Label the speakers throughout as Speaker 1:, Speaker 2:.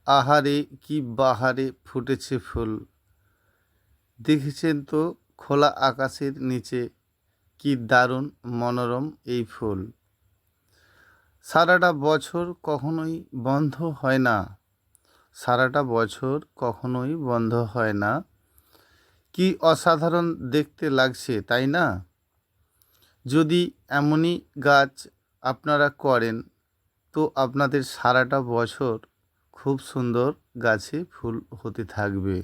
Speaker 1: আহারে কি বাহারে ফুটেছে ফুল, দেখেছেন তো খোলা আকাশের নিচে কি দারুণ মনোরম এই ফুল। সারাটা বছর কখনোই বন্ধ হয় না, সারাটা বছর কখনোই বন্ধ হয় না। কি অসাধারণ দেখতে লাগছে তাই না? যদি এমনই গাছ আপনারা করেন তো আপনাদের সারাটা বছর খুব সুন্দর গাছে ফুল হতে থাকবে,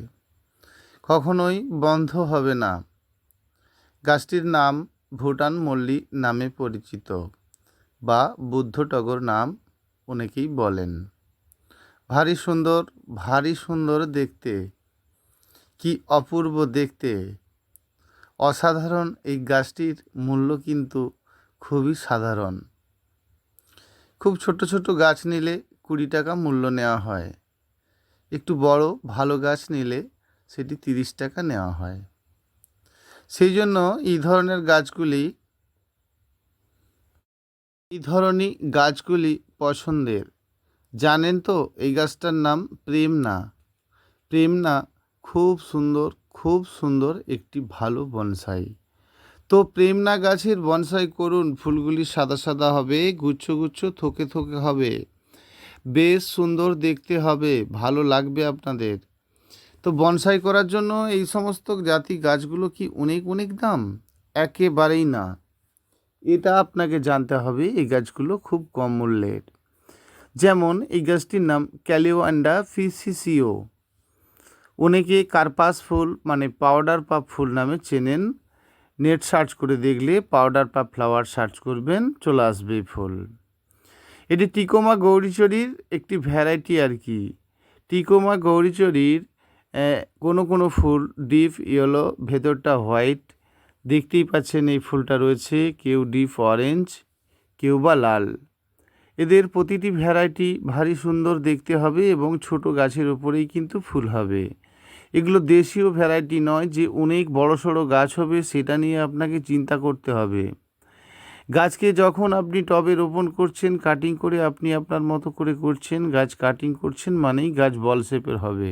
Speaker 1: কখনোই বন্ধ হবে না। গাছটির নাম ভুটান মল্লী নামে পরিচিত বা বুদ্ধ টগর নাম অনেকেই বলেন। ভারী সুন্দর, ভারী সুন্দর দেখতে, কি অপূর্ব দেখতে, অসাধারণ। এই গাছটির মূল্য কিন্তু খুবই সাধারণ। খুব ছোট ছোট গাছ নিলে 20 টাকা মূল্য নেওয়া হয়, একটু বড় ভালো গাছ নিলে সেটি 30 টাকা নেওয়া হয়। সেই জন্য এই ধরনের গাছগুলি পছন্দের। জানেন তো এই গাছটার নাম প্রেমনা। প্রেমনা খুব সুন্দর, খুব সুন্দর একটি ভালো বনসাই। তো প্রেমনা গাছের বনসাই করুন, ফুলগুলি সাদা সাদা হবে, গুচ্ছ গুচ্ছ থোকে থোকে হবে, বেশ সুন্দর দেখতে হবে, ভালো লাগবে আপনাদের। তো বনসাই করার জন্য এই সমস্ত জাতি গাছগুলো কি অনেক অনেক দাম? একেবারেই না। এটা আপনাকে জানতে হবে এই গাছগুলো খুব কম মূল্যের। যেমন এই গাছটির নাম ক্যালিওয়ান্ডা ফিসিসিও, অনেকে কার্পাস ফুল মানে পাউডার পাপ ফুল নামে চেনেন। নেট সার্চ করে দেখলে পাউডার পাপ ফ্লাওয়ার সার্চ করবেন, চলে আসবে এই ফুল। এটি টিকোমা গৌরীচরীর একটি ভ্যারাইটি আর কি। টিকোমা গৌরীচরীর কোনো কোনো ফুল ডিপ ইয়েলো, ভেতরটা হোয়াইট, দেখতেই পাচ্ছেন এই ফুলটা রয়েছে, কেউ ডিপ অরেঞ্জ, কেউ বা লাল। এদের প্রতিটি ভ্যারাইটি ভারী সুন্দর দেখতে হবে এবং ছোট গাছের ওপরেই কিন্তু ফুল হবে। এগুলো দেশীয় ভ্যারাইটি নয় যে অনেক বড় সড়ো গাছ হবে, সেটা নিয়ে আপনাকে চিন্তা করতে হবে। গাছকে যখন আপনি টবে রোপণ করছেন, কাটিং করে আপনি আপনার মতো করে করছেন, গাছ কাটিং করছেন মানেই গাছ বল শেপের হবে।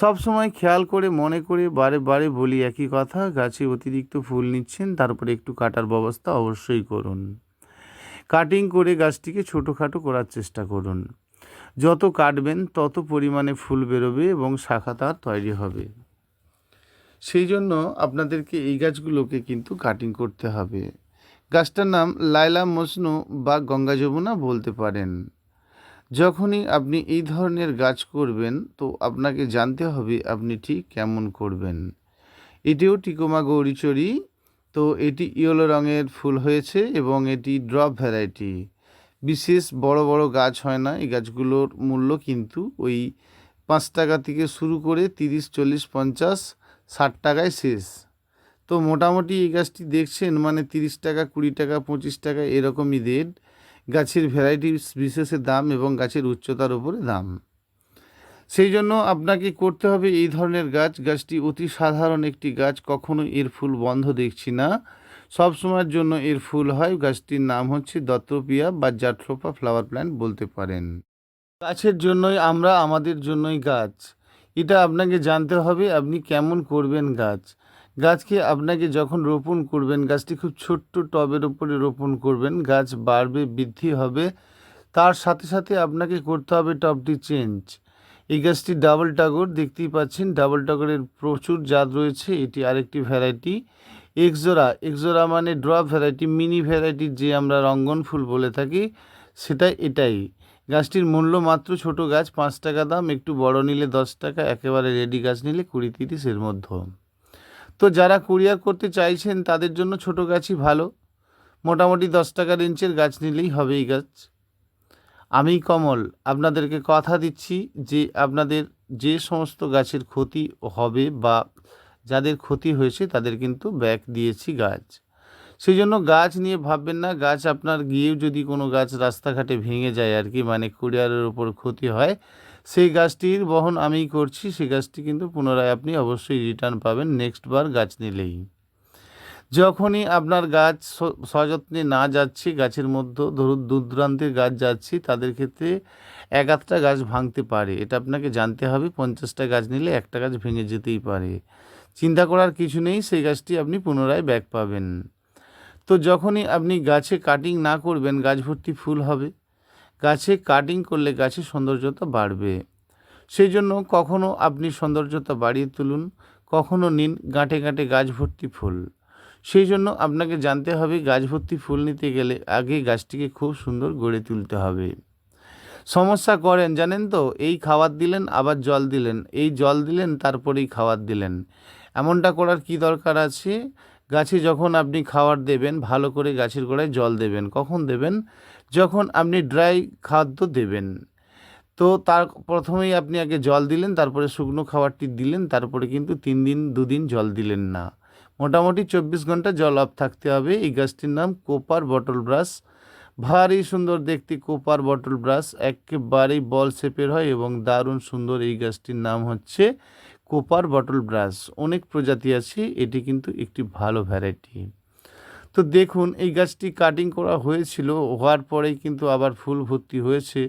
Speaker 1: সব সময় খেয়াল করে মনে করে বারে বারে বলি একই কথা, গাছে অতিরিক্ত ফুল নিচ্ছেন তারপরে একটু কাটার ব্যবস্থা অবশ্যই করুন। কাটিং করে গাছটিকে ছোটোখাটো করার চেষ্টা করুন। যত কাটবেন তত পরিমাণে ফুল বেরোবে এবং শাখা তার তৈরি হবে। সেই জন্য আপনাদেরকে এই গাছগুলোকে কিন্তু কাটিং করতে হবে। গাছটার নাম লাইলা মজনু বা গঙ্গা যমুনা বলতে পারেন। যখনই আপনি এই ধরনের গাছ করবেন তো আপনাকে জানতে হবে আপনি ঠিক কেমন করবেন। এটিও টিকোমা গৌরীচরী। তো এটি ইয়েলো রঙের ফুল হয়েছে এবং এটি ড্রপ ভ্যারাইটি, বিশেষ বড় বড় গাছ হয় না। এই গাছগুলোর মূল্য কিন্তু ওই 5 টাকা থেকে শুরু করে 30, 40, 50, 60 টাকায় শেষ। তো মোটামুটি এই গাছটি দেখছেন মানে 30 টাকা, 20 টাকা, 25 টাকা এরকমই রেট। গাছের ভ্যারাইটি বিশেষের দাম এবং গাছের উচ্চতার উপরে দাম। সেই জন্য আপনাকে করতে হবে এই ধরনের গাছ। গাছটি অতি সাধারণ একটি গাছ, কখনো এর ফুল বন্ধ দেখছি না, সব সময়ের জন্য এর ফুল হয়। গাছটির নাম হচ্ছে দত্তপিয়া বা জাট্রোপা ফ্লাওয়ার প্ল্যান্ট বলতে পারেন। গাছের জন্যই আমরা, আমাদের জন্যই গাছ। এটা আপনাকে জানতে হবে আপনি কেমন করবেন গাছ। গাছকে আপনাকে যখন রোপণ করবেন, গাছটি খুব ছোট্ট টবের ওপরে রোপণ করবেন, গাছ বাড়বে, বৃদ্ধি হবে। তার সাথে সাথে আপনাকে করতে হবে টবটি চেঞ্জ। এই গাছটি ডাবল টগর, দেখতেই পাচ্ছেন ডাবল টগরের প্রচুর জাত রয়েছে। এটি আরেকটি ভ্যারাইটি। এক্সোরা, এক্সোরা মানে ড্রপ ভ্যারাইটি, মিনি ভ্যারাইটি যে আমরা রঙ্গন ফুল বলে থাকি, এটাই। গাছটির মূল্য মাত্র, ছোট গাছ 5 টাকা দাম, একটু বড় নিলে 10 টাকা, একেবারে রেডি গাছ নিলে 20-30 এর মধ্যে। তো যারা কুরিয়ার করতে চাইছেন তাদের জন্য ছোট গাছই ভালো, মোটামুটি 10 টাকা রেঞ্জের গাছ নিলেই হবে এই গাছ। আমি কমল আপনাদেরকে কথা দিচ্ছি যে আপনাদের যে সমস্ত গাছের ক্ষতি হবে বা যাদের ক্ষতি হয়েছে তাদের কিন্তু ব্যাক দিয়েছি গাছ। সেই জন্য গাছ নিয়ে ভাববেন না। গাছ আপনার গিয়েও যদি কোনো গাছ রাস্তাঘাটে ভেঙে যায় আর কি, মানে কুরিয়ারের ওপর ক্ষতি হয়, সেই গাছটির বহন আমিই করছি। সেই গাছটি কিন্তু পুনরায় আপনি অবশ্যই রিটার্ন পাবেন নেক্সট বার গাছ নিলেই। যখনই আপনার গাছ সযত্নে না যাচ্ছে, গাছের মধ্যে ধরুন দূর দূরান্তের গাছ যাচ্ছে, তাদের ক্ষেত্রে এক আধটা গাছ ভাঙতে পারে, এটা আপনাকে জানতে হবে। 50টা গাছ নিলে একটা গাছ ভেঙে যেতেই পারে, চিন্তা করার কিছু নেই, সেই গাছটি আপনি পুনরায় ব্যাক পাবেন। তো যখনই আপনি গাছে কাটিং না করবেন, গাছ ভর্তি ফুল হবে। গাছে কাটিং করলে গাছের সৌন্দর্যতা বাড়বে। সেই জন্য কখনও আপনি সৌন্দর্যতা বাড়িয়ে তুলুন, কখনও নিন গাঁটে গাঁটে গাছ ভর্তি ফুল। সেই জন্য আপনাকে জানতে হবে গাছ ভর্তি ফুল নিতে গেলে আগে গাছটিকে খুব সুন্দর গড়ে তুলতে হবে। সমস্যা করেন জানেন তো, এই খাবার দিলেন আবার জল দিলেন, এই জল দিলেন তারপরেই খাবার দিলেন, এমনটা করার কি দরকার আছে? গাছে যখন আপনি খাবার দেবেন ভালো করে গাছের গোড়ায় জল দেবেন। কখন দেবেন? যখন আপনি ড্রাই খাদ্য দেবেন। তো তার প্রথমেই আপনি আগে জল দিলেন, তারপরে শুকনো খাবারটি দিলেন, তারপরে কিন্তু 3 দিন 2 দিন জল দিলেন না। মোটামুটি 24 ঘন্টা জল অফ থাকতে হবে। এই গাছটির নাম কোপার বটল ব্রাশ। ভারী সুন্দর দেখতে কোপার বটল ব্রাশ, একেবারেই বল শেপের হয় এবং দারুণ সুন্দর। এই গাছটির নাম হচ্ছে কোপার বটল ব্রাশ। অনেক প্রজাতি আছে, এটি কিন্তু একটি ভালো ভ্যারাইটি। তো দেখুন এই গাছটি কাটিং করা হয়েছিল, হওয়ার পরেই কিন্তু আবার ফুল ভর্তি হয়েছে।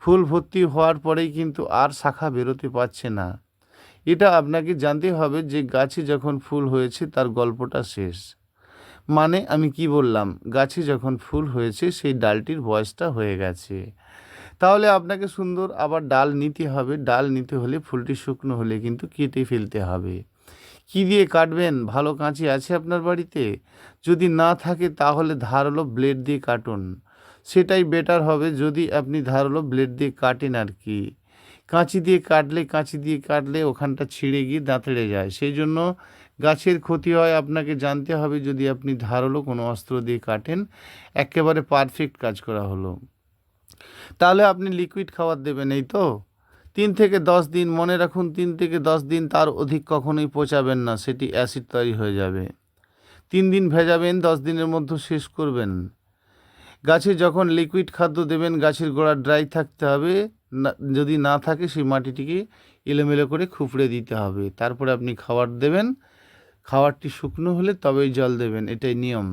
Speaker 1: ফুল ভর্তি হওয়ার পরেই কিন্তু আর শাখা বেরোতে পারছে না। এটা আপনাকে জানতে হবে যে গাছে যখন ফুল হয়েছে তার গল্পটা শেষ। মানে আমি কি বললাম, গাছে যখন ফুল হয়েছে সেই ডালটির বয়সটা হয়ে গেছে। তাহলে আপনাকে সুন্দর আবার ডাল নিতে হবে। ডাল নিতে হলে ফুলটি শুকনো হলে কিন্তু কেটে ফেলতে হবে। কী দিয়ে কাটবেন? ভালো কাঁচি আছে আপনার বাড়িতে? যদি না থাকে তাহলে ধারালো ব্লেড দিয়ে কাটুন, সেটাই বেটার হবে। যদি আপনি ধারালো ব্লেড দিয়ে কাটেন আর কি, কাঁচি দিয়ে কাটলে ওখানটা ছিঁড়ে গিয়ে দাঁতড়ে যায়, সেই জন্য গাছের ক্ষতি হয়। আপনাকে জানতে হবে যদি আপনি ধারালো কোনো অস্ত্র দিয়ে কাটেন, একেবারে পারফেক্ট কাজ করা হলো। তাহলে আপনি লিকুইড খাবার দেবেন, এই তো 3 থেকে 10 দিন, মনে রাখুন 3 থেকে 10 দিন, তার অধিক কখনোই পচাবেন না, সেটি অ্যাসিড তৈরি হয়ে যাবে। 3 দিন ভেজাবেন, 10 দিনের মধ্যে শেষ করবেন। গাছে যখন লিকুইড খাদ্য দেবেন গাছের গোড়া ড্রাই থাকতে হবে, যদি না থাকে সেই মাটিটিকে এলোমেলো করে খুপড়ে দিতে হবে, তারপরে আপনি খাবার দেবেন। খাবারটি শুকনো হলে তবেই জল দেবেন, এটাই নিয়ম।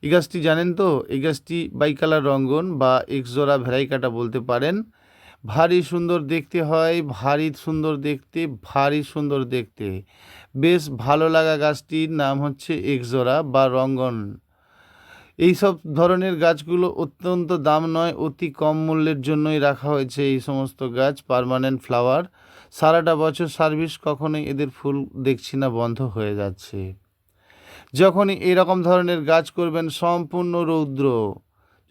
Speaker 1: এই গাছটি জানেন তো, এই গাছটি বাইকালার রঙ্গন বা এক্সোরা ভ্যারাইকাটা বলতে পারেন। ভারী সুন্দর দেখতে হয়, ভারী সুন্দর দেখতে, ভারী সুন্দর দেখতে। বেশ ভালো লাগা গাছটির নাম হচ্ছে এক্সোরা বা রঙ্গন। এই সব ধরনের গাছগুলো অত্যন্ত দাম নয়, অতি কম মূল্যের জন্যই রাখা হয়েছে এই সমস্ত গাছ। পার্মানেন্ট ফ্লাওয়ার, সারাটা বছর সার্ভিস, কখনোই এদের ফুল দেখছি না বন্ধ হয়ে যাচ্ছে। যখনই এরকম ধরনের গাছ করবেন সম্পূর্ণ রৌদ্র,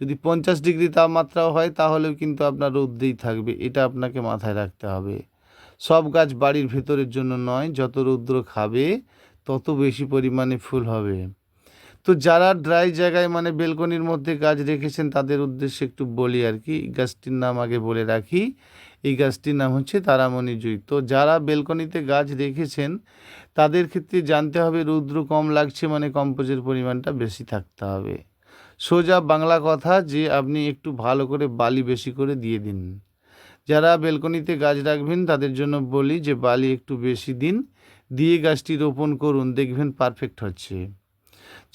Speaker 1: যদি 50 ডিগ্রি তাপমাত্রাও হয় তাহলেও কিন্তু আপনার রৌদ্রেই থাকবে, এটা আপনাকে মাথায় রাখতে হবে। সব গাছ বাড়ির ভেতরের জন্য নয়, যত রৌদ্র খাবে তত বেশি পরিমাণে ফুল হবে। তো যারা ড্রাই জায়গায় মানে বেলকনির মধ্যে গাছ রেখেছেন তাদের উদ্দেশ্যে একটু বলি আর কি। গাছটির নাম আগে বলে রাখি, এই গাছটির নাম হচ্ছে তারামণি জুঁই। তো যারা বেলকনিতে গাছ রেখেছেন তাদের ক্ষেত্রে জানতে হবে রৌদ্র কম লাগছে মানে কম্পোজের পরিমাণটা বেশি থাকতে হবে। সোজা বাংলা কথা যে আপনি একটু ভালো করে বালি বেশি করে দিয়ে দিন। যারা বেলকনিতে গাছ রাখবেন তাদের জন্য বলি যে বালি একটু বেশি দিন, দিয়ে গাছটি রোপণ করুন, দেখবেন পারফেক্ট হচ্ছে।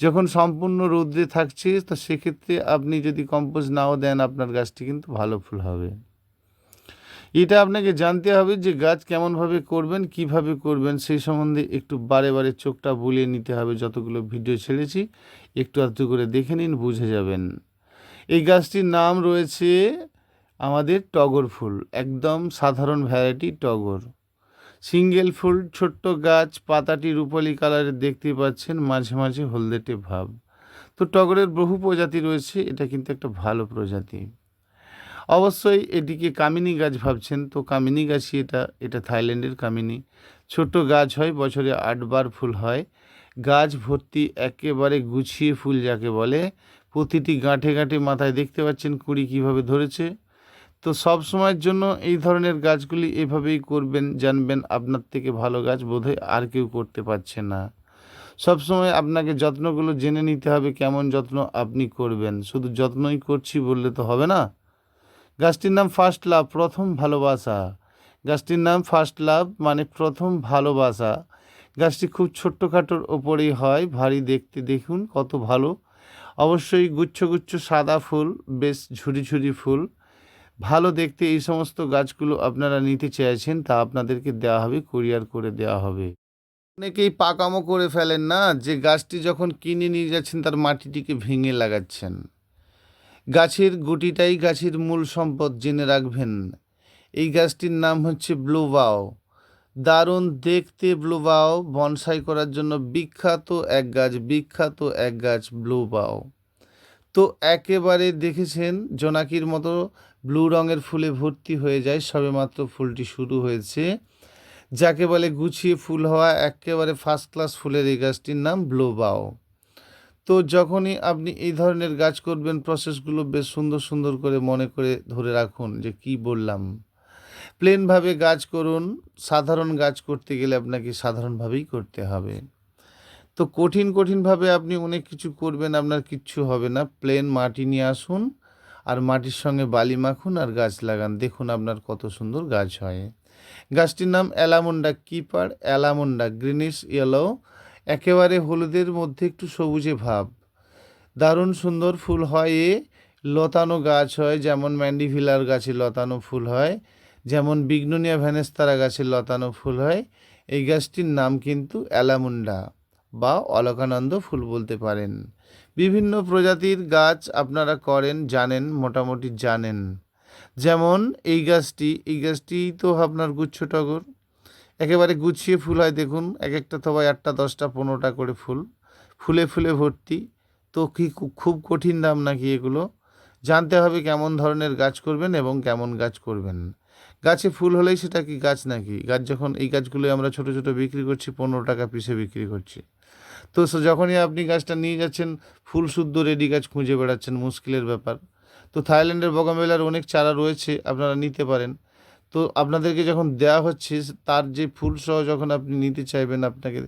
Speaker 1: যখন সম্পূর্ণ রৌদ্রে থাকছে তো সেক্ষেত্রে আপনি যদি কম্পোজ নাও দেন আপনার গাছটি কিন্তু ভালো ফুল হবে। এটা আপনাকে জানতে হবে যে গাছ কেমনভাবে করবেন, কিভাবে করবেন, সেই সম্বন্ধে একটু বারে বারে চোখটা বুলিয়ে নিতে হবে। যতগুলো ভিডিও ছেড়েছি একটু আধটু করে দেখে নিন, বুঝে যাবেন। এই গাছটির নাম রয়েছে আমাদের টগর ফুল, একদম সাধারণ ভ্যারাইটি টগর। সিঙ্গেল ফুল, ছোট্ট গাছ, পাতাটি রূপালি কালারের দেখতে পাচ্ছেন, মাঝে মাঝে হলদেটে ভাব। তো টগরের বহু প্রজাতি রয়েছে, এটা কিন্তু একটা ভালো প্রজাতি। অবশ্যই এটিকে কামিনী গাছ ভাবছেন, তো কামিনী গাছই এটা থাইল্যান্ডের কামিনী। ছোট গাছ হয়, বছরে 8 বার ফুল হয়। গাছ ভর্তি একেবারে গুছিয়ে ফুল যাকে বলে, প্রতিটি গাঁঠে গাঁঠে মাথায় দেখতে পাচ্ছেন কুড়ি কীভাবে ধরেছে। তো সব সময়ের জন্য এই ধরনের গাছগুলি এভাবেই করবেন, জানবেন আপনার থেকে ভালো গাছ বোধহয় আর কেউ করতে পারছে না। সব সময় আপনাকে যত্নগুলো জেনে নিতে হবে কেমন যত্ন আপনি করবেন, শুধু যত্নই করছি বললে তো হবে না। গাছটির নাম ফার্স্ট লাভ, প্রথম ভালোবাসা। গাছটির নাম ফার্স্ট লাভ মানে প্রথম ভালোবাসা। গাছটি খুব ছোট্টখাটোর ওপরেই হয়, ভারী দেখতে, দেখুন কত ভালো। অবশ্যই গুচ্ছ গুচ্ছ সাদা ফুল, বেশ ঝুরি ঝুরি ফুল, ভালো দেখতে এই সমস্ত গাছগুলো আপনারা নিতে চাইছেন, তা আপনাদেরকে দেওয়া হবে, কুরিয়ার করে দেওয়া হবে। অনেকেই পাকামো করে ফেলেন না, যে গাছটি যখন কিনে নিয়ে যাচ্ছেন তার মাটিটিকে ভেঙে লাগাচ্ছেন। গাছের গুটিটাই গাছের মূল সম্পদ, জেনে রাখবেন। এই গাছটির নাম হচ্ছে ব্লু বাও। দারুণ দেখতে ব্লু বাও, বনসাই করার জন্য বিখ্যাত এক গাছ ব্লু বাও। তো একেবারে দেখেছেন জোনাকির মতো ব্লু রঙের ফুলে ভর্তি হয়ে যায়, সবেমাত্র ফুলটি শুরু হয়েছে, যাকে বলে গুছিয়ে ফুল হওয়া একেবারে ফার্স্ট ক্লাস ফুলের এই গাছটির নাম ব্লু বাও। তো যখনই আপনি এই ধরনের গাছ করবেন, প্রসেসগুলো বেশ সুন্দর সুন্দর করে মনে করে ধরে রাখুন যে কি বললাম। প্লেনভাবে গাছ করুন, সাধারণ গাছ করতে গেলে আপনাকে সাধারণভাবেই করতে হবে। তো কঠিনভাবে আপনি অনেক কিছু করবেন, আপনার কিচ্ছু হবে না। প্লেন মাটি নিয়ে আসুন, আর মাটির সঙ্গে বালি মাখুন আর গাছ লাগান, দেখুন আপনার কত সুন্দর গাছ হয়। গাছটির নাম allamanda keeper, allamanda, greenish yellow, একেবারে হলুদের মধ্যে একটু সবুজে ভাব। দারুণ সুন্দর ফুল হয়, লতানো গাছ হয়, যেমন ম্যান্ডিভিলার গাছে লতানো ফুল হয়, যেমন বিগনোনিয়া ভ্যানেস্তারা গাছে লতানো ফুল হয়। এই গাছটির নাম কিন্তু অ্যালামুন্ডা বা অলকানন্দ ফুল বলতে পারেন। বিভিন্ন প্রজাতির গাছ আপনারা করেন, জানেন, মোটামুটি জানেন। যেমন এই গাছটি তো আপনার গুচ্ছ টগর, একেবারে গুছিয়ে ফুল হয়, দেখুন এক একটা থবায় 8টা 10টা 15টা করে ফুল, ফুলে ফুলে ভর্তি। তো কি খুব কঠিন দাম নাকি এগুলো? জানতে হবে কেমন ধরনের গাছ করবেন এবং কেমন গাছ করবেন। গাছে ফুল হলেই সেটা কি গাছ নাকি? গাছ যখন এই গাছগুলো আমরা ছোট ছোট বিক্রি করছি, 15 টাকা পিসে বিক্রি করছি। তো যখনই আপনি গাছটা নিয়ে যাচ্ছেন, ফুল শুদ্ধ রেডি গাছ খুঁজে বেড়াচ্ছেন, মুশকিলের ব্যাপার। তো থাইল্যান্ডের বগানভিলার অনেক চারা রয়েছে, আপনারা নিতে পারেন। তো আপনাদেরকে যখন দেওয়া হচ্ছে, তার যে ফুলসহ যখন আপনি নিতে চাইবেন, আপনাকে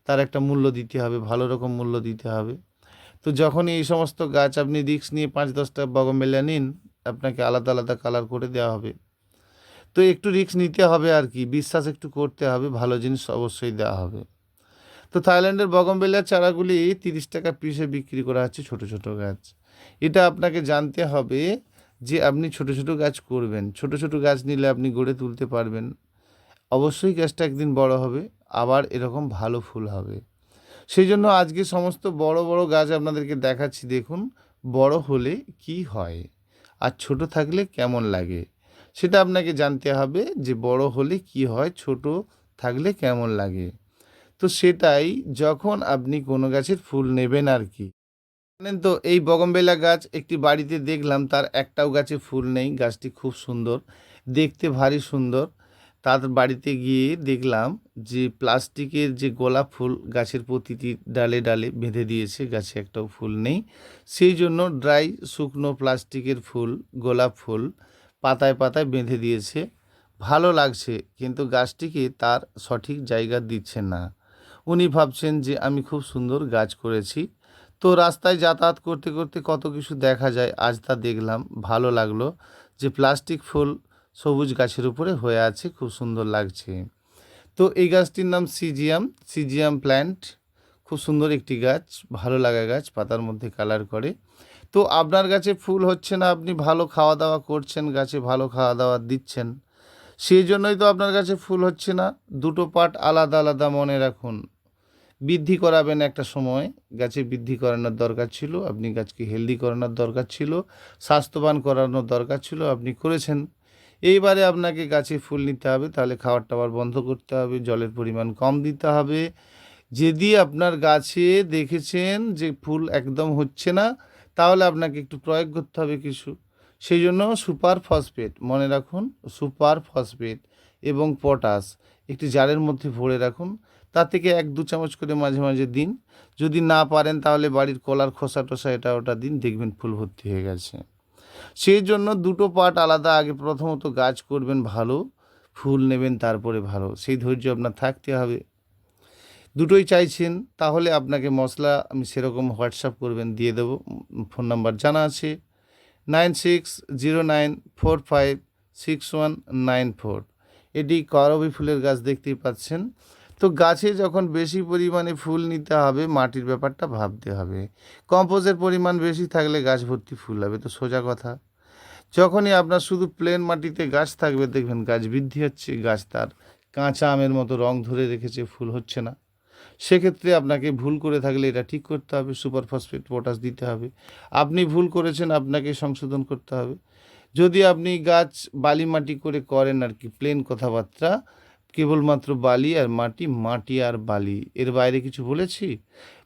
Speaker 1: তার একটা মূল্য দিতে হবে, ভালো রকম মূল্য দিতে হবে। তো যখনই এই সমস্ত গাছ আপনি রিস্ক নিয়ে 5-10টা বগানভিলিয়া নিন, আপনাকে আলাদা আলাদা কালার করে দেওয়া হবে। তো একটু রিস্ক নিতে হবে আর কি, বিশ্বাস একটু করতে হবে, ভালো জিনিস অবশ্যই দেওয়া হবে। তো থাইল্যান্ডের বগনভেলিয়ার চারাগুলি 30 টাকা পিসে বিক্রি করা হচ্ছে, ছোট ছোট গাছ। এটা আপনাকে জানতে হবে যে আপনি ছোট ছোট গাছ করবেন, ছোট ছোট গাছ নিলে আপনি গড়ে তুলতে পারবেন। অবশ্যই গাছটা একদিন বড় হবে, আবার এরকম ভালো ফুল হবে। সেই জন্য আজকে সমস্ত বড় বড় গাছ আপনাদেরকে দেখাচ্ছি, দেখুন বড় হলে কি হয় আর ছোট থাকলে কেমন লাগে, সেটা আপনাকে জানতে হবে যে বড় হলে কি হয়, ছোট থাকলে কেমন লাগে। তো সেটাই, যখন আপনি কোনো গাছের ফুল নেবেন আর কি। জানেন তো, এই বগনভেলিয়া গাছ একটি বাড়িতে দেখলাম, তার একটাও গাছে ফুল নেই। গাছটি খুব সুন্দর দেখতে, ভারী সুন্দর। তার বাড়িতে গিয়ে দেখলাম যে প্লাস্টিকের যে গোলাপ ফুল গাছের প্রতিটি ডালে ডালে বেঁধে দিয়েছে, গাছে একটাও ফুল নেই। সেই জন্য ড্রাই শুকনো প্লাস্টিকের ফুল, গোলাপ ফুল পাতায় পাতায় বেঁধে দিয়েছে। ভালো লাগছে, কিন্তু গাছটিকে তার সঠিক জায়গা দিচ্ছে না। উনি ভাবছেন যে আমি খুব সুন্দর গাছ করেছি। তো রাস্তায় যাতায়াত করতে করতে কত কিছু দেখা যায়, আজ তা দেখলাম, ভালো লাগলো যে প্লাস্টিক ফুল সবুজ গাছের উপরে হয়ে আছে, খুব সুন্দর লাগছে। তো এই গাছটির নাম সিজিয়াম প্ল্যান্ট, খুব সুন্দর একটি গাছ, ভালো লাগা গাছ, পাতার মধ্যে কালার করে। তো আপনার গাছে ফুল হচ্ছে না, আপনি ভালো খাওয়া দাওয়া করছেন, গাছে ভালো খাওয়া দাওয়া দিচ্ছেন, সেই জন্যই তো আপনার কাছে ফুল হচ্ছে না। দুটো পার্ট আলাদা আলাদা, মনে রাখুন। বৃদ্ধি করাবেন একটা সময়, গাছে বৃদ্ধি করানোর দরকার ছিল, আপনি গাছকে হেলদি করানোর দরকার ছিল, স্বাস্থ্যবান করানোর দরকার ছিল, আপনি করেছেন। এইবারে আপনাকে গাছে ফুল নিতে হবে, তাহলে খাবার টাবার বন্ধ করতে হবে, জলের পরিমাণ কম দিতে হবে। যদি আপনার গাছে দেখেছেন যে ফুল একদম হচ্ছে না, তাহলে আপনাকে একটু প্রয়োগ করতে হবে কিছু। সেই জন্য সুপার ফসফেট, মনে রাখুন, সুপার ফসফেট এবং পটাশ একটি জারের মধ্যে ভরে রাখুন, তা থেকে 1-2 চামচ করে মাঝে মাঝে দিন। যদি না পারেন তাহলে বাড়ির কলার খোসা টোসা এটা ওটা দিন, দেখবেন ফুল ভর্তি হয়ে গেছে। সেই জন্য দুটো পার্ট আলাদা, আগে প্রথমত গাছ করবেন ভালো, ফুল নেবেন তারপরে ভালো, সেই ধৈর্য আপনার থাকতে হবে। দুটোই চাইছেন, তাহলে আপনাকে মশলা আমি সেরকম হোয়াটসঅ্যাপ করবেন, দিয়ে দেবো। ফোন নাম্বার জানা আছে, 9609456194। এটি করবী ফুলের গাছ, দেখতেই পাচ্ছেন। তো গাছে যখন বেশি পরিমাণে ফুল নিতে হবে, মাটির ব্যাপারটা ভাবতে হবে। কম্পোজের পরিমাণ বেশি থাকলে গাছ ভর্তি ফুল হবে, তো সোজা কথা। যখনই আপনার শুধু প্লেন মাটিতে গাছ থাকবে, দেখবেন গাছ বৃদ্ধি হচ্ছে, গাছ তার কাঁচা আমের মতো রং ধরে রেখেছে, ফুল হচ্ছে না। সেক্ষেত্রে আপনাকে ভুল করে থাকলে এটা ঠিক করতে হবে, সুপার ফসফেট পটাশ দিতে হবে। আপনি ভুল করেছেন, আপনাকে সংশোধন করতে হবে। যদি আপনি গাছ বালি মাটি করে করেন আর কি, প্লেন কথাবার্তা, কেবলমাত্র বালি আর মাটি, মাটি আর বালি, এর বাইরে কিছু বলেছি?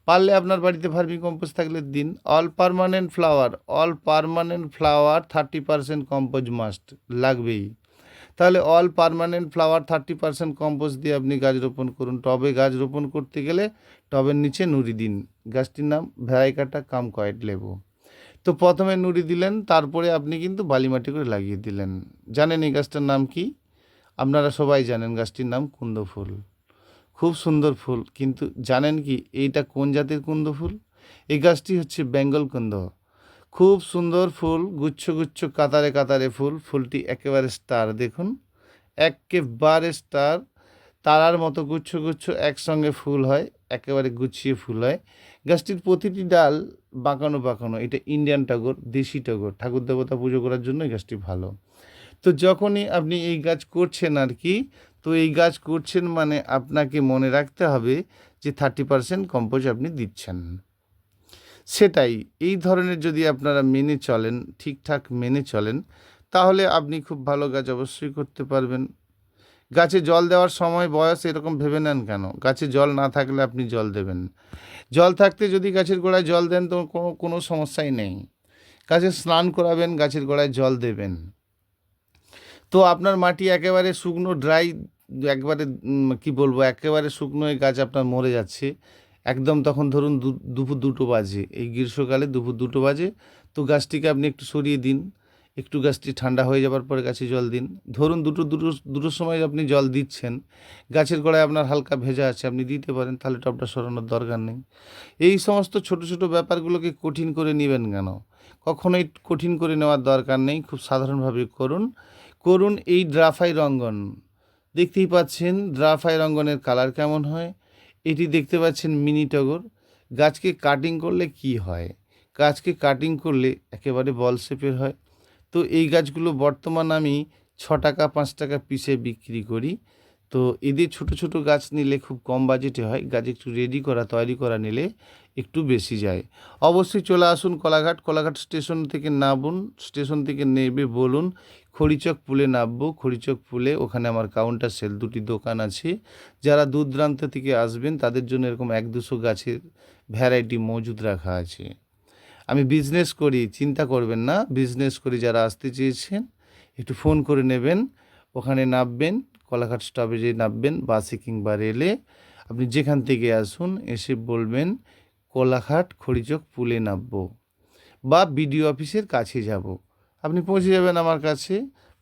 Speaker 1: পারলে আপনার বাড়িতে ভার্মি কম্পোস্ট থাকলে দিন। All permanent flower 30% compose must লাগবেই। তাহলে অল পার্মানেন্ট ফ্লাওয়ার 30% কম্পোস্ট দিয়ে আপনি গাছ রোপণ করুন। টবে গাছ রোপণ করতে গেলে টবের নিচে নুড়ি দিন। গাছটির নাম ভ্যারাইকাটা কাম কয়েট লেবু। তো প্রথমে নুড়ি দিলেন, তারপরে আপনি কিন্তু বালি মাটি করে লাগিয়ে দিলেন। জানেন এই গাছটার নাম কি? আপনারা সবাই জানেন গাছটির নাম কুন্দ ফুল। খুব সুন্দর ফুল, কিন্তু জানেন কি এইটা কোন জাতের কুন্দ ফুল? এই গাছটি হচ্ছে বেঙ্গল কুন্দ। খুব সুন্দর ফুল, গুচ্ছ গুচ্ছ কাতারে কাতারে ফুল। ফুলটি একেবারে স্টার, দেখুন একেবারে স্টার, তারার মতো গুচ্ছ গুচ্ছ একসঙ্গে ফুল হয়, একেবারে গুছিয়ে ফুল হয়। গাছটির প্রতিটি ডাল বাঁকানো বাঁকানো। এটা ইন্ডিয়ান টগর, দেশি টগর, ঠাকুর দেবতা পুজো করার জন্য এই গাছটি ভালো। তো যখনই আপনি এই গাছ করছেন আর কি, তো এই গাছ করছেন মানে আপনাকে মনে রাখতে হবে যে 30% কম্পোজ আপনি দিচ্ছেন। সেটাই, এই ধরনের যদি আপনারা মেনে চলেন, ঠিকঠাক মেনে চলেন, তাহলে আপনি খুব ভালো গাছ অবশ্যই করতে পারবেন। গাছে জল দেওয়ার সময় বয়স এরকম ভেবে নেন কেন? গাছে জল না থাকলে আপনি জল দেবেন। জল থাকতে যদি গাছের গোড়ায় জল দেন তো কোনো সমস্যাই নেই। গাছে স্নান করাবেন, গাছের গোড়ায় জল দেবেন। তো আপনার মাটি একেবারে শুকনো ড্রাই, একবারে কি বলবো, একেবারে শুকনো হয়ে গাছ আপনার মরে যাচ্ছে একদম, তখন ধরুন দুপুর 2টো বাজে, এই গ্রীষ্মকালে দুপুর 2টো বাজে, তো গাছটিকে আপনি একটু সরিয়ে দিন। একটু গাছটি ঠান্ডা হয়ে যাবার পরে গাছে জল দিন। ধরুন দুটোর সময় আপনি জল দিচ্ছেন, গাছের গোড়ায় আপনার হালকা ভেজা আছে, আপনি দিতে পারেন, তাহলে টবটা সরানোর দরকার নেই। এই সমস্ত ছোট ছোট ব্যাপারগুলোকে কঠিন করে নেবেন কেন? কখনোই কঠিন করে নেওয়ার দরকার নেই, খুব সাধারণভাবে করুন। করুন এই ড্রাফাই রঙ্গন, দেখতেই পাচ্ছেন ড্রাফাই রঙ্গনের কালার কেমন হয়। এটি দেখতে পাচ্ছেন মিনি টগর। গাছকে কাটিং করলে কি হয়? গাছকে কাটিং করলে একেবারে বল শেপের হয়। তো এই গাছগুলো বর্তমান আমি 6 টাকা 5 টাকা পিসে বিক্রি করি। তো এদের ছোট ছোট গাছ নিলে খুব কম বাজেটে হয়, গাছ একটু রেডি করা তৈরি করা নিলে একটু বেশি যায়। অবশ্যই চলে আসুন কোলাঘাট, কোলাঘাট স্টেশন থেকে নামুন, স্টেশন থেকে নেবে বলুন খড়িচক পুলে নামবো, খড়িচক পুলে ওখানে আমার কাউন্টার সেল, 2টি দোকান আছে। যারা দূর দূরান্ত থেকে আসবেন তাদের জন্য এরকম 1-200 গাছের ভ্যারাইটি মজুদ রাখা আছে। আমি বিজনেস করি, চিন্তা করবেন না, বিজনেস করি। যারা আসতে চেয়েছেন একটু ফোন করে নেবেন, ওখানে নামবেন, কোলাঘাট স্টপেজে নামবেন, বাসে কিংবা রেলে, আপনি যেখান থেকে আসুন এসে বলবেন কোলাঘাট খড়িচক পুলে নামবো বা বিডিও অফিসের কাছে যাব, আপনি পৌঁছে যাবেন আমার কাছে।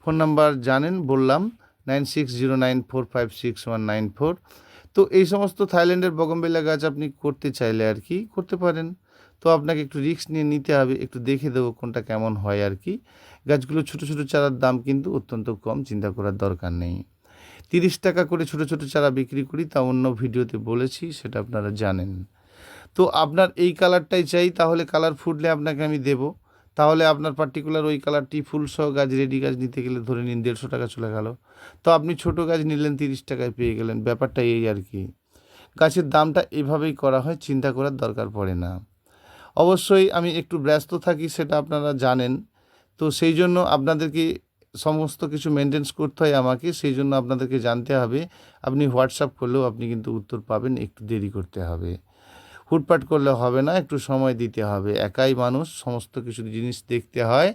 Speaker 1: ফোন নাম্বার জানেন, বললাম 9609456194। তো এই সমস্ত থাইল্যান্ডের বগনভেলিয়া গাছ আপনি করতে চাইলে আর কি করতে পারেন। তো আপনাকে একটু রিস্ক নিয়ে নিতে হবে, একটু দেখে দেবো কোনটা কেমন হয় আর কি। গাছগুলো ছোটো ছোটো চারার দাম কিন্তু অত্যন্ত কম, চিন্তা করার দরকার নেই। 30 টাকা করে ছোটো ছোটো চারা বিক্রি করি, তা অন্য ভিডিওতে বলেছি, সেটা আপনারা জানেন। তো আপনার এই কালারটাই চাই, তাহলে কালার ফুটলে আপনাকে আমি দেব। তাহলে আপনার পার্টিকুলার ওই কালারটি ফুলসহ গাছ, রেডি গাছ নিতে গেলে ধরে নিন 150 টাকা চলে গেল। তো আপনি ছোট গাছ নিলেন 30 টাকায় পেয়ে গেলেন, ব্যাপারটা এই আর কি। গাছের দামটা এভাবেই করা হয়, চিন্তা করার দরকার পড়ে না। অবশ্যই আমি একটু ব্যস্ত থাকি, সেটা আপনারা জানেন। তো সেই জন্য আপনাদেরকে সমস্ত কিছু মেনটেন্স করতে হয় আমাকে, সেই জন্য আপনাদেরকে জানতে হবে। আপনি হোয়াটসঅ্যাপ করলেও আপনি কিন্তু উত্তর পাবেন, একটু দেরি করতে হবে। হুটপাট করলে হবে না, একটু সময় দিতে হবে। একাই মানুষ, সমস্ত কিছু জিনিস দেখতে হয়,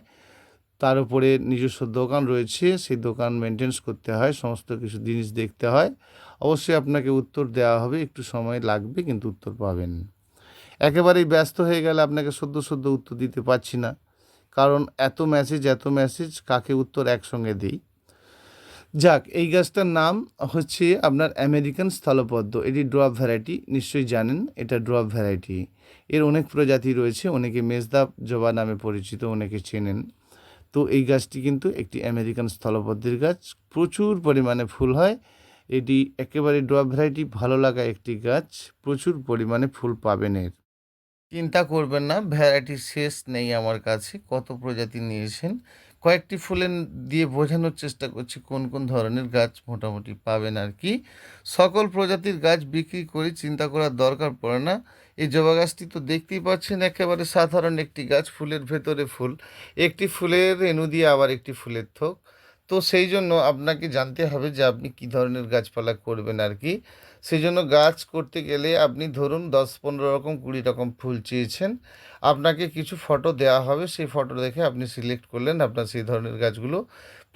Speaker 1: তার উপরে নিজস্ব দোকান রয়েছে, সেই দোকান মেনটেন্স করতে হয়, সমস্ত কিছু জিনিস দেখতে হয়। অবশ্যই আপনাকে উত্তর দেওয়া হবে, একটু সময় লাগবে কিন্তু উত্তর পাবেন। একেবারেই ব্যস্ত হয়ে গেলে আপনাকে সদ্য সদ্য উত্তর দিতে পারছি না, কারণ এত মেসেজ কাকে উত্তর একসঙ্গে দিই। যাক, এই গাছটার নাম হচ্ছে আপনার আমেরিকান স্থলপদ্ম। এটি ড্রপ ভ্যারাইটি, নিশ্চয়ই জানেন এটা ড্রপ ভ্যারাইটি। এর অনেক প্রজাতি রয়েছে, অনেকে মেজদা জবা নামে পরিচিত, অনেকে চেনেন। তো এই গাছটি কিন্তু একটি আমেরিকান স্থলপদ্মের গাছ, প্রচুর পরিমাণে ফুল হয়। এটি একেবারে ড্রপ ভ্যারাইটি, ভালো লাগা একটি গাছ, প্রচুর পরিমাণে ফুল পাবেন এর। চিন্তা করবেন না, ভ্যারাইটি শেষ নেই আমার কাছে, কত প্রজাতি নিয়েছেন। কয়েকটি ফুলের দিয়ে বোঝানোর চেষ্টা করছি কোন কোন ধরনের গাছ মোটামুটি পাবেন আর কি। সকল প্রজাতির গাছ বিক্রি করি, চিন্তা করার দরকার পড়ে না। এই জবা গাছটি তো দেখতেই পাচ্ছেন, একেবারে সাধারণ একটি গাছ, ফুলের ভেতরে ফুল, একটি ফুলের রেণু দিয়ে আবার একটি ফুলের থোক। তো সেই জন্য আপনাকে জানতে হবে যে আপনি কী ধরনের গাছপালা করবেন আর কি। সেই জন্য গাছ করতে গেলে আপনি ধরুন 10-15 রকম 20 রকম ফুল চেয়েছেন, আপনাকে কিছু ফটো দেওয়া হবে, সেই ফটো দেখে আপনি সিলেক্ট করলেন আপনার সেই ধরনের গাছগুলো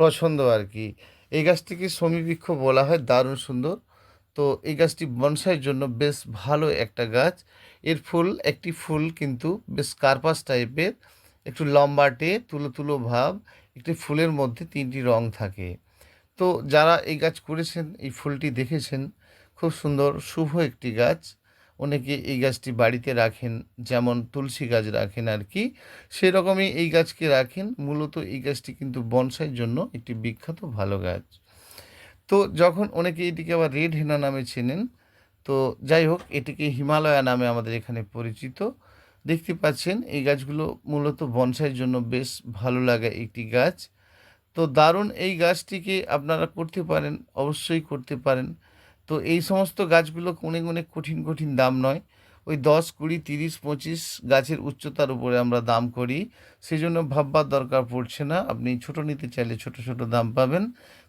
Speaker 1: পছন্দ আর কি। এই গাছটিকে সমীবৃক্ষ বলা হয়, দারুণ সুন্দর। তো এই গাছটি বনসাইয়ের জন্য বেশ ভালো একটা গাছ। এর ফুল, একটি ফুল কিন্তু বেশ কার্পাস টাইপের, একটু লম্বাটে, তুলো তুলো ভাব, একটি ফুলের মধ্যে 3টি রং থাকে। তো যারা এই গাছ করেছেন, এই ফুলটি দেখেছেন, খুব সুন্দর শুভ একটি গাছ। অনেকে এই গাছটি বাড়িতে রাখেন, যেমন তুলসী গাছ রাখেন আর কি, সেরকমই এই গাছকে রাখেন। মূলত এই গাছটি কিন্তু বনসাইয়ের জন্য একটি বিখ্যাত ভালো গাছ। তো যখন অনেকে এটিকে আবার রেড হেনা নামে চেনেন, তো যাই হোক, এটিকে হিমালয়া নামে আমাদের এখানে পরিচিত। দেখতে পাচ্ছেন এই গাছগুলো মূলত বনসাইয়ের জন্য বেশ ভালো লাগা একটি গাছ। তো দারুণ এই গাছটিকে আপনারা করতে পারেন, অবশ্যই করতে পারেন। তো এই সমস্ত গাছগুলো অনেক অনেক কঠিন কঠিন দাম নয়, ওই 10, 20, 30, 25 গাছের উচ্চতার উপরে আমরা দাম করি। সেই জন্য ভাববার দরকার পড়ছে না, আপনি ছোট নিতে চাইলে ছোট ছোট দাম পাবেন।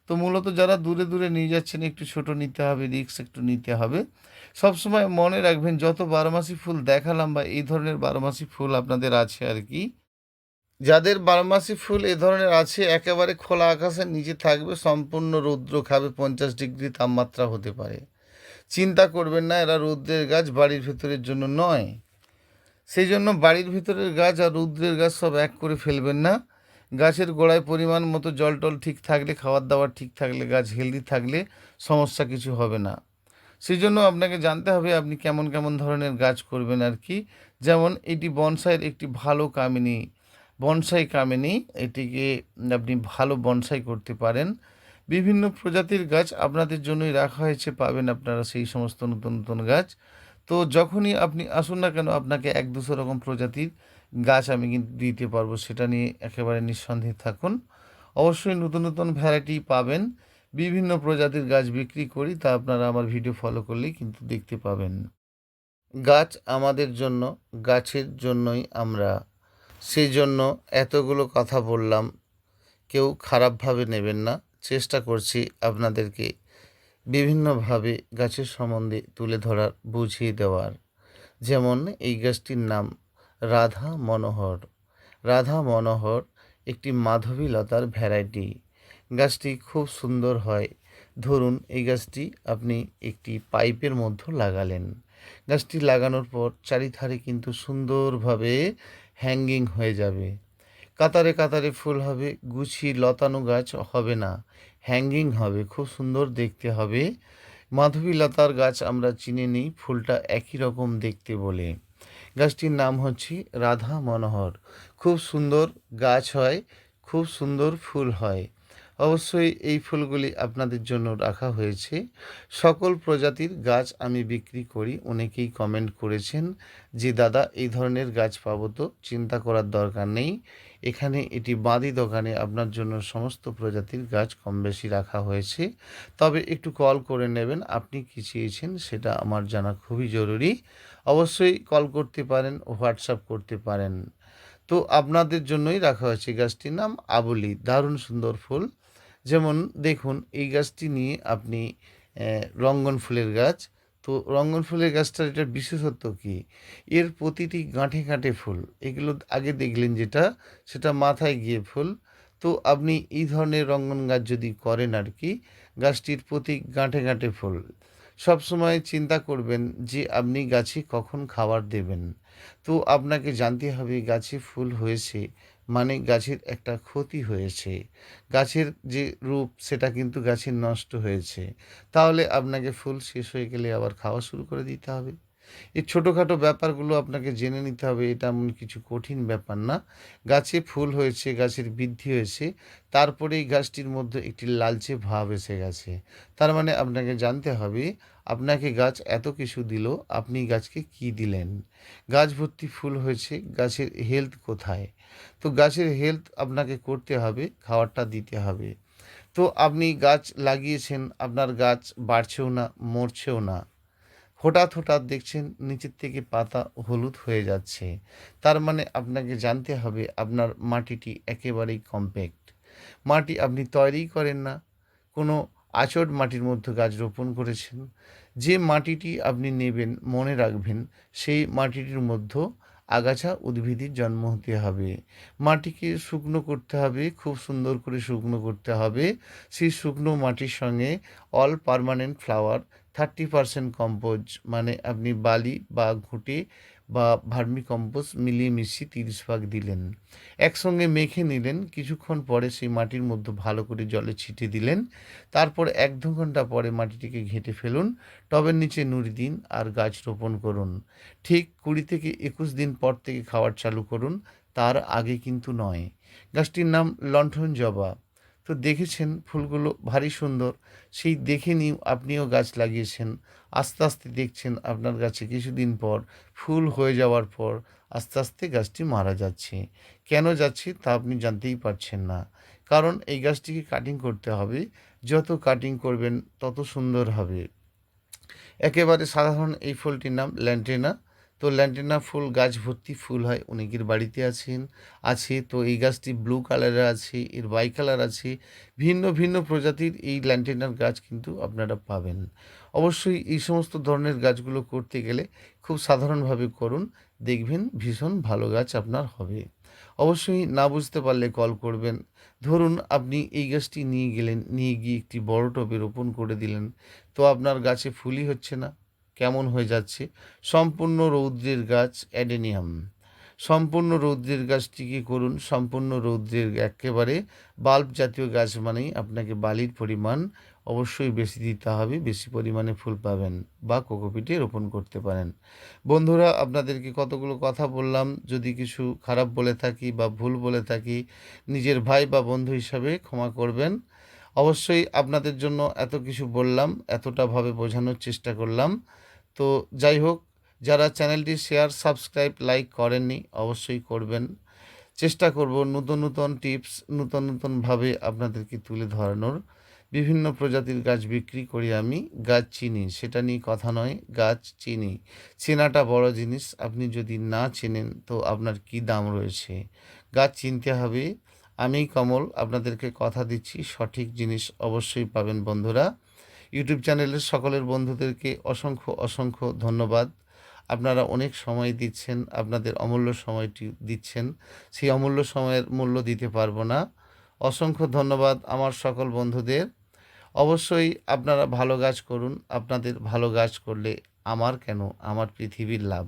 Speaker 1: তো মূলত যারা দূরে দূরে নিয়ে যাচ্ছেন, একটু ছোট নিতে হবে, রিস্ক একটু নিতে হবে। সবসময় মনে রাখবেন, যত বারোমাসি ফুল দেখালাম বা এই ধরনের বারোমাসি ফুল আপনাদের আছে আর কি, যাদের বারোমাসি ফুল এ ধরনের আছে, একেবারে খোলা আকাশের নিচে থাকবে, সম্পূর্ণ রৌদ্র খাবে, 50 ডিগ্রি তাপমাত্রা হতে পারে। চিন্তা করবেন না, এরা রৌদ্রের গাছ, বাড়ির ভেতরের জন্য নয়। সেই জন্য বাড়ির ভিতরের গাছ আর রৌদ্রের গাছ সব এক করে ফেলবেন না। গাছের গোড়ায় পরিমাণ মতো জল টল ঠিক থাকলে, খাবার দাবার ঠিক থাকলে, গাছ হেলদি থাকলে সমস্যা কিছু হবে না। সেই জন্য আপনাকে জানতে হবে আপনি কেমন কেমন ধরনের গাছ করবেন আর কি। যেমন এটি বনসাইয়ের একটি ভালো কামিনী, বনসাই কামিনী, এটিকে আপনি ভালো বনসাই করতে পারেন। বিভিন্ন প্রজাতির গাছ আপনাদের জন্যই রাখা হয়েছে, পাবেন আপনারা সেই সমস্ত নতুন নতুন গাছ। তো যখনই আপনি আসুন না কেন, আপনাকে 1-200 রকম প্রজাতির গাছ আমি কিন্তু দিতে পারবো, সেটা নিয়ে একেবারে নিঃসন্দেহে থাকুন। অবশ্যই নতুন নতুন ভ্যারাইটি পাবেন, বিভিন্ন প্রজাতির গাছ বিক্রি করি, তা আপনারা আমার ভিডিও ফলো করলেই কিন্তু দেখতে পাবেন। গাছ আমাদের জন্য, গাছের জন্যই আমরা, সেই জন্য এতগুলো কথা বললাম, কেউ খারাপভাবে নেবেন না। চেষ্টা করছি আপনাদেরকে বিভিন্নভাবে গাছের সম্বন্ধে তুলে ধরার, বুঝিয়ে দেওয়ার। যেমন এই গাছটির নাম রাধা মনোহর। রাধা মনোহর একটি মাধবীলতার ভ্যারাইটি। গাছটি খুব সুন্দর হয়। ধরুন এই গাছটি আপনি একটি পাইপের মধ্যে লাগালেন, গাছটি লাগানোর পর চারিধারে কিন্তু সুন্দরভাবে হ্যাঙ্গিং হয়ে যাবে, কাতারে কাতারে ফুল হবে, গুছিয়ে লতানো গাছ হবে না, হ্যাঙ্গিং হবে, খুব সুন্দর দেখতে হবে। মাধবীলতার গাছ আমরা চিনে নিই ফুলটা একই রকম দেখতে বলে। গাছটির নাম হচ্ছে রাধা মনোহর। খুব সুন্দর গাছ হয়, খুব সুন্দর ফুল হয়। অবশ্যই এই ফুলগুলি আপনাদের জন্য রাখা হয়েছে। সকল প্রজাতির গাছ আমি বিক্রি করি। অনেকেই কমেন্ট করেছেন যে দাদা এই ধরনের গাছ পাবো তো? চিন্তা করার দরকার নেই, এখানে এটি বাঁদি দোকানে আপনার জন্য সমস্ত প্রজাতির গাছ কম বেশি রাখা হয়েছে। তবে একটু কল করে নেবেন, আপনি কী চেয়েছেন সেটা আমার জানা খুবই জরুরি। অবশ্যই কল করতে পারেন, হোয়াটসঅ্যাপ করতে পারেন। তো আপনাদের জন্যই রাখা হয়েছে। গাছটির নাম আবলি, দারুণ সুন্দর ফুল। যেমন দেখুন এই গাছটি নিয়ে আপনি রঙ্গন ফুলের গাছ। তো রঙ্গন ফুলের গাছটার এটার বিশেষত্ব কী? এর প্রতিটি গাঁঠে গাঁঠে ফুল। এগুলো আগে দেখলেন যেটা, সেটা মাথায় গিয়ে ফুল। তো আপনি এই ধরনের রঙ্গন গাছ যদি করেন আর কি, গাছটির প্রতি গাঁঠে গাঁঠে ফুল। সবসময় চিন্তা করবেন যে আপনি গাছে কখন খাবার দেবেন। তো আপনাকে জানতে হবে গাছে ফুল হয়েছে মানে গাছের একটা ক্ষতি হয়েছে, গাছের যে রূপ সেটা কিন্তু গাছের নষ্ট হয়েছে। তাহলে আপনাকে ফুল শেষ হয়ে গেলে আবার খাওয়া শুরু করে দিতে হবে। এই ছোটোখাটো ব্যাপারগুলো আপনাকে জেনে নিতে হবে, এটা এমন কিছু কঠিন ব্যাপার না। গাছে ফুল হয়েছে, গাছের বৃদ্ধি হয়েছে, তারপরেই গাছটির মধ্যে একটি লালচে ভাব এসে গেছে। তার মানে আপনাকে জানতে হবে, আপনাকে গাছ এত কিছু দিল, আপনি গাছকে কী দিলেন? গাছ ভর্তি ফুল হয়েছে, গাছের হেলথ কোথায়? তো গাছের হেলথ আপনাকে করতে হবে, খাবারটা দিতে হবে। তো আপনি গাছ লাগিয়েছেন, আপনার গাছ বাড়ছেও না, মরছেও না। হঠাৎ হঠাৎ দেখছেন নিচের থেকে পাতা হলুদ হয়ে যাচ্ছে। তার মানে আপনাকে জানতে হবে আপনার মাটিটি একেবারেই কমপ্যাক্ট। মাটি আপনি তৈরিই করেন না। কোনো আঁচড় মাটির মধ্যে গাছ রোপণ করেছেন। যে মাটিটি আপনি নেবেন, মনে রাখবেন, সেই মাটিটির মধ্যে আগাছা উদ্ভিদের জন্ম হতে হবে। মাটিকে শুকনো করতে হবে, খুব সুন্দর করে শুকনো করতে হবে। সেই শুকনো মাটির সঙ্গে অল পার্মানেন্ট ফ্লাওয়ার 30% কম্পোজ, মানে আপনি বালি বা ঘুঁটে বা ভার্মি কম্পোস্ট মিলিয়ে মিশিয়ে 30 ভাগ দিলেন। একসঙ্গে মেখে নিলেন, কিছুক্ষণ পরে সেই মাটির মধ্যে ভালো করে জলে ছিটিয়ে দিলেন। তারপর ১-২ ঘন্টা পরে মাটিটিকে ঘেঁটে ফেলুন, টবের নিচে নুড়ি দিন আর গাছ রোপণ করুন। ঠিক ২০ থেকে ২১ দিন পর থেকে খাওয়ার চালু করুন, তার আগে কিন্তু নয়। গাছটির নাম লণ্ঠন জবা। তো দেখেছেন ফুলগুলো ভারী সুন্দর, সেই দেখে আপনিও গাছ লাগিয়েছেন। আস্তে আস্তে দেখছেন আপনার গাছে কিছুদিন পর ফুল হয়ে যাওয়ার পর আস্তে আস্তে গাছটি মারা যাচ্ছে। কেন যাচ্ছে তা আপনি জানতেই পারছেন না। কারণ এই গাছটিকে কাটিং করতে হবে। যত কাটিং করবেন তত সুন্দর হবে। একেবারে সাধারণ এই ফুলটির নাম ল্যান্টেনা। তো ল্যান্টেনা ফুল গাছ ভর্তি ফুল হয়, অনেকের বাড়িতে আছে। তো এই গাছটি ব্লু কালারের আছে, এর বাই কালার আছে। ভিন্ন ভিন্ন প্রজাতির এই ল্যান্টেনার গাছ কিন্তু আপনারা পাবেন। অবশ্যই এই সমস্ত ধরনের গাছগুলো করতে গেলে খুব সাধারণভাবে করুন, দেখবেন ভীষণ ভালো গাছ আপনার হবে। অবশ্যই না বুঝতে পারলে কল করবেন। ধরুন আপনি এই গাছটি নিয়ে গেলেন, নিয়ে গিয়ে একটি বড় টবে রোপণ করে দিলেন। তো আপনার গাছে ফুলই হচ্ছে না, কেমন হয়ে যাচ্ছে? সম্পূর্ণ রৌদ্রের গাছ অ্যাডেনিয়াম। সম্পূর্ণ রৌদ্রের গাছটি কী করুন, সম্পূর্ণ রৌদ্রের এক্কেবারে বাল্ব জাতীয় গাছ মানেই আপনাকে বালির পরিমাণ অবশ্যই বেশি দিতে হবে, বেশি পরিমাণে ফুল পাবেন, বা কোকোপিটে রোপণ করতে পারেন। বন্ধুরা, আপনাদেরকে কতগুলো কথা বললাম, যদি কিছু খারাপ বলে থাকি বা ভুল বলে থাকি, নিজের ভাই বা বন্ধু হিসাবে ক্ষমা করবেন। অবশ্যই আপনাদের জন্য এত কিছু বললাম, এতটাভাবে বোঝানোর চেষ্টা করলাম। তো যাই হোক, যারা চ্যানেলটি শেয়ার, সাবস্ক্রাইব, লাইক করেননি অবশ্যই করবেন। চেষ্টা করব নতুন নতুন টিপস, নতুন নতুনভাবে আপনাদেরকে তুলে ধরানোর। বিভিন্ন প্রজাতির গাছ বিক্রি করি আমি, গাছ চিনি, সেটা নিয়ে কথা নয়, গাছ চিনি। চেনাটা বড় জিনিস, আপনি যদি না চেনেন তো আপনার কী দাম রয়েছে। গাছ চিনতে হবে। আমি কমল আপনাদেরকে কথা দিচ্ছি, সঠিক জিনিস অবশ্যই পাবেন বন্ধুরা। ইউটিউব চ্যানেলের সকলের বন্ধুদেরকে অসংখ্য অসংখ্য ধন্যবাদ। আপনারা অনেক সময় দিচ্ছেন, আপনাদের অমূল্য সময়টি দিচ্ছেন। সেই অমূল্য সময়ের মূল্য দিতে পারবো না। অসংখ্য ধন্যবাদ আমার সকল বন্ধুদের। অবশ্যই আপনারা ভালো কাজ করুন। আপনাদের ভালো কাজ করলে আমার কেন, আমার পৃথিবীর লাভ।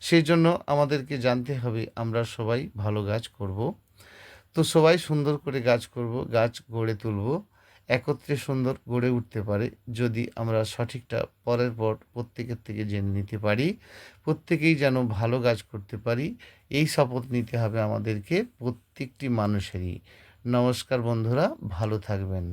Speaker 1: সেজন্য আমাদেরকে জানতে হবে আমরা সবাই ভালো কাজ করব। তো সবাই সুন্দর করে গাছ করব, গাছ গড়ে তুলব। একত্রে সুন্দর গড়ে উঠতে পারে যদি আমরা সঠিকটা পরের পর প্রত্যেকের থেকে জেনে নিতে পারি। প্রত্যেকেই যেন ভালো কাজ করতে পারি, এই শপথ নিতে হবে আমাদেরকে প্রত্যেকটি মানুষেরই। নমস্কার বন্ধুরা, ভালো থাকবেন।